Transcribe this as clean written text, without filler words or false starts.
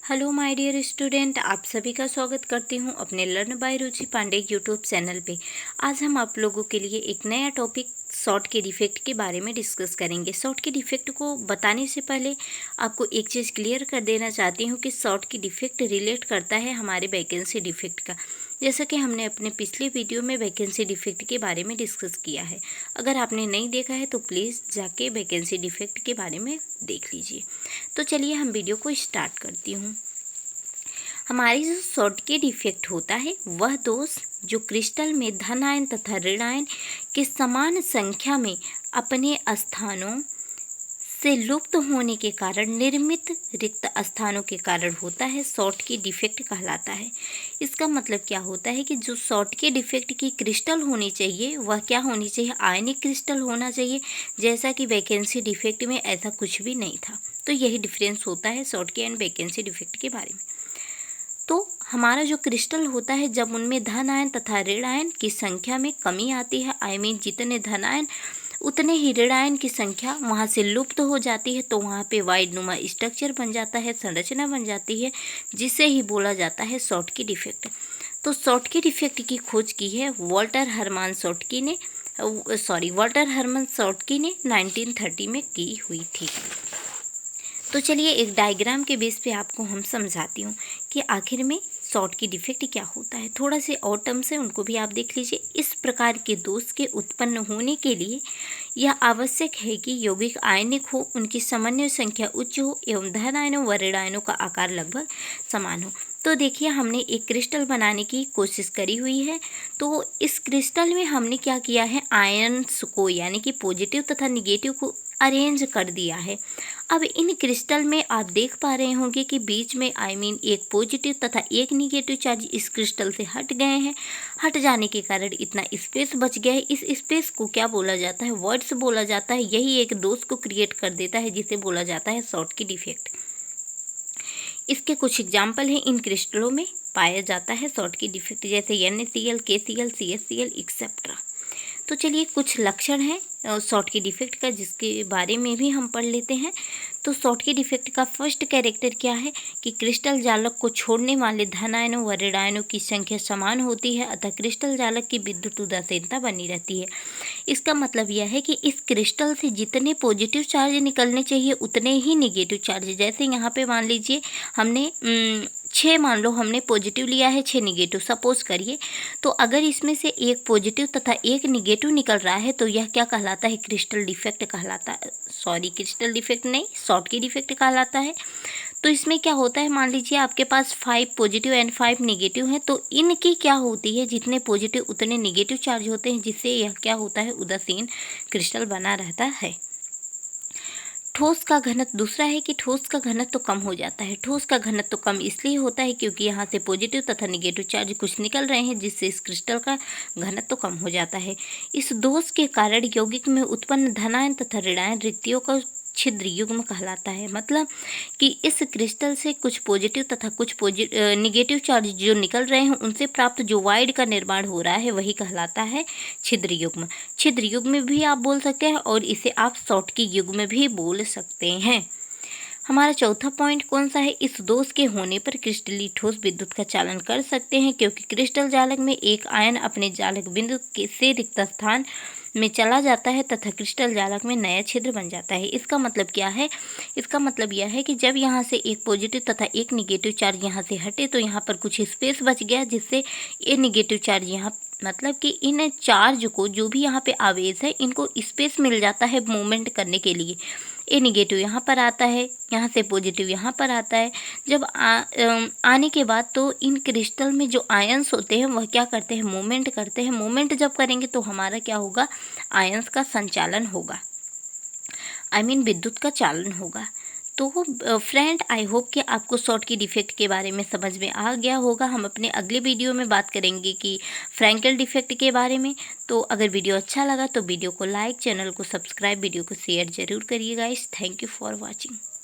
Hello my dear student, आप सभी का स्वागत करती हूं अपने learn by Ruchi Pandey YouTube channel पे। आज हम आप लोगों के लिए एक नया टॉपिक शॉर्ट के डिफेक्ट के बारे में डिस्कस करेंगे। शॉर्ट के डिफेक्ट को बताने से पहले आपको एक चीज़ क्लियर कर देना चाहती हूं कि शॉर्ट की डिफेक्ट रिलेट करता है हमारे वैकेंसी डिफेक्ट का, जैसा कि हमने अपने पिछले वीडियो में वैकेंसी डिफेक्ट के बारे में डिस्कस किया है। अगर आपने नहीं देखा है तो प्लीज़ जाके वैकेंसी डिफेक्ट के बारे में देख लीजिए। तो चलिए हम वीडियो को स्टार्ट करती हूँ। हमारी जो शॉर्ट के डिफेक्ट होता है वह दोष जो क्रिस्टल में धन आयन तथा ऋण आयन के समान संख्या में अपने स्थानों से लुप्त होने के कारण निर्मित रिक्त स्थानों के कारण होता है, शॉर्ट के डिफेक्ट कहलाता है। इसका मतलब क्या होता है कि जो शॉर्ट के डिफेक्ट की क्रिस्टल होनी चाहिए वह क्या होनी चाहिए, आयनिक क्रिस्टल होना चाहिए, जैसा कि वैकेंसी डिफेक्ट में ऐसा कुछ भी नहीं था। तो यही डिफरेंस होता है शॉर्ट के एंड वैकेंसी डिफेक्ट के बारे में। तो हमारा जो क्रिस्टल होता है जब उनमें धन आयन तथा ऋण आयन की संख्या में कमी आती है, जितने धन आयन उतने ही ऋण आयन की संख्या वहाँ से लुप्त हो जाती है, तो वहाँ पे वाइड नुमा स्ट्रक्चर बन जाता है, संरचना बन जाती है, जिसे ही बोला जाता है शॉर्ट की डिफेक्ट। तो शॉर्ट की डिफेक्ट की खोज की है वाल्टर हरमान शॉर्टकी ने 1930 में की हुई थी। तो चलिए एक डायग्राम के बेस पे आपको हम समझाती हूँ कि आखिर में शॉर्ट की डिफेक्ट क्या होता है। थोड़ा से और टर्म्स है उनको भी आप देख लीजिए। इस प्रकार के दोष के उत्पन्न होने के लिए यह आवश्यक है कि यौगिक आयनिक हो, उनकी समन्वय संख्या उच्च हो एवं धन आयनों व ऋण आयनों का आकार लगभग समान हो। तो देखिए हमने एक क्रिस्टल बनाने की कोशिश करी हुई है। तो इस क्रिस्टल में हमने क्या किया है, आयन्स को यानी कि पॉजिटिव तथा निगेटिव को अरेंज कर दिया है। अब इन क्रिस्टल में आप देख पा रहे होंगे कि बीच में एक पॉजिटिव तथा एक निगेटिव चार्ज इस क्रिस्टल से हट गए हैं। हट जाने के कारण इतना स्पेस बच गया है। इस स्पेस को क्या बोला जाता है, वर्ड्स बोला जाता है। यही एक दोष को क्रिएट कर देता है जिसे बोला जाता है शॉर्ट की डिफेक्ट। इसके कुछ एग्जाम्पल हैं इन क्रिस्टलों में पाया जाता है शॉर्ट की डिफेक्ट, जैसे NaCl, KCl, CHCl एक्सेट्रा। तो चलिए कुछ लक्षण हैं शॉर्ट की डिफेक्ट का, जिसके बारे में भी हम पढ़ लेते हैं। तो शॉर्ट की डिफेक्ट का फर्स्ट कैरेक्टर क्या है कि क्रिस्टल जालक को छोड़ने वाले धन आयनों व ऋण आयनों की संख्या समान होती है, अतः क्रिस्टल जालक की विद्युत उदासीनता बनी रहती है। इसका मतलब यह है कि इस क्रिस्टल से जितने पॉजिटिव चार्ज निकलने चाहिए उतने ही निगेटिव चार्ज, जैसे यहाँ पे मान लीजिए हमने 6 मान लो हमने पॉजिटिव लिया है, 6 निगेटिव सपोज करिए। तो अगर इसमें से एक पॉजिटिव तथा एक निगेटिव निकल रहा है तो यह क्या कहलाता है, क्रिस्टल डिफेक्ट कहलाता है। क्रिस्टल डिफेक्ट नहीं, शॉर्ट की डिफेक्ट कहलाता है। तो इसमें क्या होता है, मान लीजिए आपके पास 5 पॉजिटिव एंड 5 निगेटिव हैं, तो इनकी क्या होती है, जितने पॉजिटिव उतने निगेटिव चार्ज होते हैं, जिससे यह क्या होता है, उदासीन क्रिस्टल बना रहता है। ठोस का घनत्व दूसरा है कि ठोस का घनत्व तो कम हो जाता है। ठोस का घनत्व तो कम इसलिए होता है क्योंकि यहाँ से पॉजिटिव तथा निगेटिव चार्ज कुछ निकल रहे हैं, जिससे इस क्रिस्टल का घनत्व तो कम हो जाता है। इस दोष के कारण यौगिक में उत्पन्न धनायन तथा ऋणायन रिक्तियों का छिद्र युग्म कहलाता है। मतलब कि इस क्रिस्टल से कुछ पॉजिटिव तथा कुछ निगेटिव चार्ज जो निकल रहे हैं उनसे प्राप्त जो वाइड का निर्माण हो रहा है वही कहलाता है छिद्र युग्म। छिद्र युग्म भी आप बोल सकते हैं और इसे आप शॉर्ट की युग्म भी बोल सकते हैं। हमारा चौथा पॉइंट कौन सा है, इस दोष के होने पर क्रिस्टलीय ठोस विद्युत का चालन कर सकते हैं, क्योंकि क्रिस्टल जालक में एक आयन अपने जालक बिंदु से रिक्त स्थान में चला जाता है तथा क्रिस्टल जालक में नया छिद्र बन जाता है। इसका मतलब क्या है, इसका मतलब यह है कि जब यहाँ से एक पॉजिटिव तथा एक निगेटिव चार्ज यहाँ से हटे तो यहाँ पर कुछ स्पेस बच गया, जिससे ये निगेटिव चार्ज यहाँ, मतलब कि इन चार्ज को जो भी यहाँ पे आवेश है इनको स्पेस मिल जाता है मूवमेंट करने के लिए। ये निगेटिव यहाँ पर आता है, यहाँ से पॉजिटिव यहाँ पर आता है। जब आने के बाद तो इन क्रिस्टल में जो आयंस होते हैं वह क्या करते हैं, मूवमेंट करते हैं। मूवमेंट जब करेंगे तो हमारा क्या होगा, आयंस का संचालन होगा, विद्युत का चालन होगा। तो फ्रेंड, आई होप कि आपको शॉर्ट की डिफेक्ट के बारे में समझ में आ गया होगा। हम अपने अगले वीडियो में बात करेंगे कि फ्रैंकल डिफेक्ट के बारे में। तो अगर वीडियो अच्छा लगा तो वीडियो को लाइक, चैनल को सब्सक्राइब, वीडियो को शेयर जरूर करिएगा। Thank you for watching.